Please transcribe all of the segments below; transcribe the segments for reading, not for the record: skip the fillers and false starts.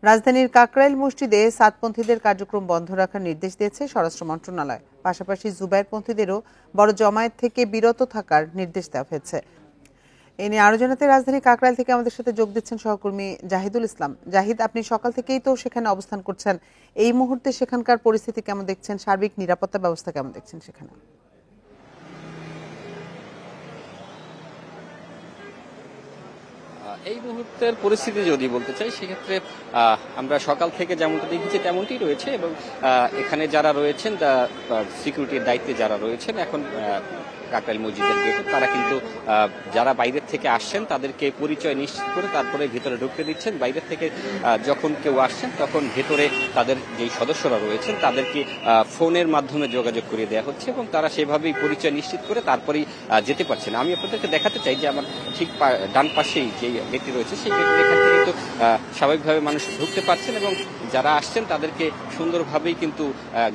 রাজধানীর কাকরাইল মসজিদে সাতপন্থীদের কার্যক্রম বন্ধ রাখার নির্দেশ দিয়েছে স্বরাষ্ট্র মন্ত্রণালয়। পাশাপাশি জুবায়েরপন্থীদেরও বড় জমায়েত থেকে বিরত থাকার নির্দেশ দেওয়া হয়েছে। এ নিয়ে আরো জানাতে রাজধানী কাকরাইল থেকে আমাদের সাথে যোগ দিচ্ছেন সহকর্মী জাহিদুল ইসলাম। জাহিদ, আপনি সকাল থেকেই তো সেখানে অবস্থান করছেন, এই মুহূর্তে সেখানকার পরিস্থিতি কেমন দেখছেন? সার্বিক নিরাপত্তা ব্যবস্থা কেমন দেখছেন সেখানে? এই মুহূর্তের পরিস্থিতি যদি বলতে চাই সেক্ষেত্রে আমরা সকাল থেকে যেমনটা দেখেছি তেমনটি রয়েছে এবং এখানে যারা রয়েছেন সিকিউরিটির দায়িত্বে যারা রয়েছেন এখন কাকরাইল মসজিদের গেটে তারা কিন্তু যারা বাইরের থেকে আসছেন তাদেরকে পরিচয় নিশ্চিত করে তারপরে ভিতরে ঢুকতে দিচ্ছেন। বাইরের থেকে যখন কেউ আসছেন তখন ভেতরে তাদের যেই সদস্যরা রয়েছেন তাদেরকে ফোনের মাধ্যমে যোগাযোগ করিয়ে দেওয়া হচ্ছে এবং তারা সেভাবেই পরিচয় নিশ্চিত করে তারপরেই যেতে পারছেন। আমি আপনাদেরকে দেখাতে চাই যে আমার ঠিক ডান পাশেই যে গেটটি রয়েছে সেই গেটের এখান থেকে কিন্তু স্বাভাবিকভাবে মানুষ ঢুকতে পারছেন এবং যারা আসছেন তাদেরকে সুন্দরভাবেই কিন্তু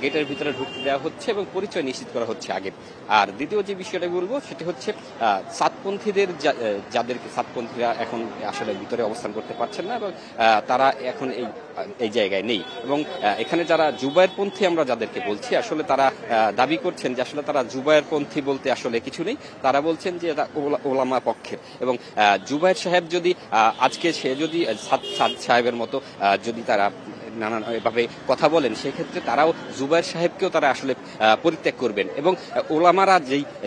গেটের ভিতরে ঢুকতে দেওয়া হচ্ছে এবং পরিচয় নিশ্চিত করা হচ্ছে আগে। আর দ্বিতীয় যে বিষয়টা বলবো সেটি হচ্ছে সাতপন্থীদের যাদেরকে সাতপন্থীরা এখন আসলে ভিতরে অবস্থান করতে পারছেন না এবং তারা এখন এই জায়গায় নেই এবং এখানে যারা জুবায়েরপন্থী আমরা যাদেরকে বলছি আসলে তারা দাবি করছেন যে আসলে তারা জুবায়েরপন্থী বলতে আসলে কিছু নেই। তারা বলছেন যে এটা ওলামা পক্ষের এবং জুবায়ের সাহেব যদি আজকে সে যদি সাদ সাহেবের মতো যদি তারা নানান ভাবে কথা বলেন সেক্ষেত্রে তারাও জুবায়ের সাহেবকেও তারা আসলে পরিত্যাগ করবেন এবং ওলামারা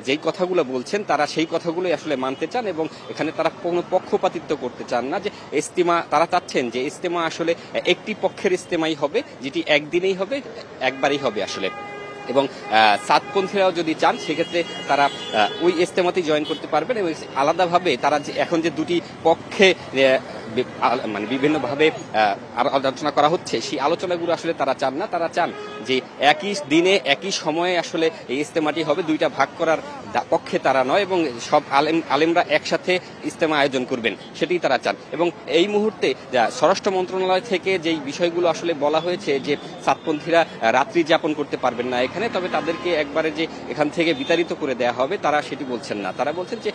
যেই কথাগুলো বলছেন তারা সেই কথাগুলোই আসলে মানতে চান এবং এখানে তারা কোনো পক্ষপাতিত্ব করতে চান না। যে ইস্তেমা তারা চাচ্ছেন যে ইস্তেমা আসলে একটি পক্ষের ইস্তেমাই হবে, যেটি একদিনেই হবে, একবারই হবে আসলে। এবং সাতপন্থীরাও যদি চান সেক্ষেত্রে তারা ওই ইস্তেমাতেই জয়েন করতে পারবেন এবং আলাদাভাবে তারা এখন যে দুটি পক্ষে মানে বিভিন্নভাবে আলোচনা করা হচ্ছে সেই আলোচনাগুলো আসলে তারা চান না। তারা চান যে একই দিনে একই সময়ে আসলে এই ইস্তেমাটি হবে, দুইটা ভাগ করার পক্ষে তারা নয় এবং সব আলেমরা একসাথে ইস্তেমা আয়োজন করবেন সেটাই তারা চান। এবং এই মুহূর্তে স্বরাষ্ট্র মন্ত্রণালয় থেকে যেই বিষয়গুলো আসলে বলা হয়েছে যে সাতপন্থীরা রাত্রি যাপন করতে পারবেন না এখানে, তবে তাদেরকে একবারে যে এখান থেকে বিতাড়িত করে দেওয়া হবে তারা সেটি বলছেন না। তারা বলছেন যে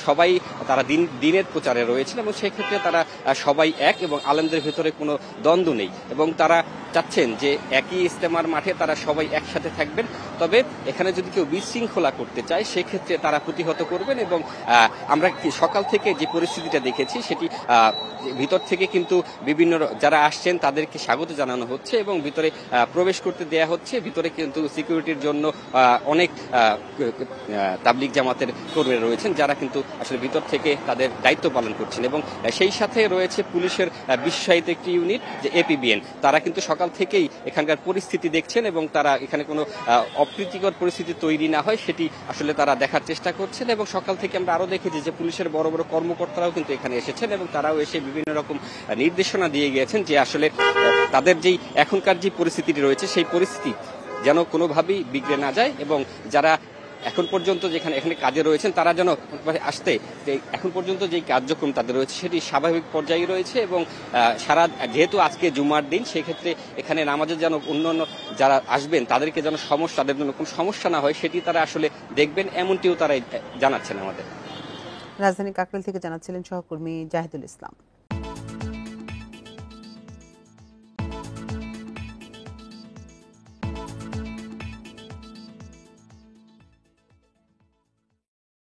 সবাই তারা দিনের প্রচারে রয়েছেন এবং সেক্ষেত্রে তারা সবাই এক এবং আলেমদের ভেতরে কোনো দ্বন্দ্ব নেই এবং তারা চাচ্ছেন যে একই ইস্তেমার মাঠে তারা সবাই একসাথে থাকবেন। তবে এখানে যদি কেউ বিশৃঙ্খলা করতে চায় সেক্ষেত্রে তারা প্রতিহত করবেন এবং আমরা সকাল থেকে যে পরিস্থিতিটা দেখেছি সেটি ভিতর থেকে কিন্তু বিভিন্ন যারা আসছেন তাদেরকে স্বাগত জানানো হচ্ছে এবং ভিতরে প্রবেশ করতে দেয়া হচ্ছে। ভিতরে কিন্তু সিকিউরিটির জন্য অনেক তাবলিগ জামাতের কর্মীরা রয়েছেন যারা কিন্তু আসলে ভিতর থেকে তাদের দায়িত্ব পালন করছেন এবং সেই সাথে রয়েছে পুলিশের বিশেষায়িত একটি ইউনিট যে এপিবিএন, তারা কিন্তু সকাল থেকেই এখানকার পরিস্থিতি দেখছেন এবং তারা এখানে কোনো অপ্রীতিকর পরিস্থিতি তৈরি না হয় সেটি আসলে তারা দেখার চেষ্টা করছেন। এবং সকাল থেকে আমরা আরো দেখেছি যে পুলিশের বড় বড় কর্মকর্তারাও কিন্তু এখানে এসেছেন এবং তারাও এসে বিভিন্ন রকম নির্দেশনা দিয়ে গিয়েছেন যে আসলে তাদের যেই এখনকার যে পরিস্থিতিটি রয়েছে সেই পরিস্থিতি যেন কোনোভাবেই বিগড়ে না যায় এবং যারা এখন পর্যন্ত এখানে কাজে রয়েছেন তারা যেন আসতে এখন পর্যন্ত যে কার্যক্রম তাদের রয়েছে সেটি স্বাভাবিক পর্যায়ে রয়েছে এবং যেহেতু আজকে জুমার দিন সেক্ষেত্রে এখানে নামাজের যেন অন্যান্য যারা আসবেন তাদেরকে যেন তাদের জন্য কোনো সমস্যা না হয় সেটি তারা আসলে দেখবেন, এমনটিও তারা জানাচ্ছেন আমাদের। রাজধানী কাকরাইল থেকে জানাচ্ছিলেন সহকর্মী জাহিদুল ইসলাম।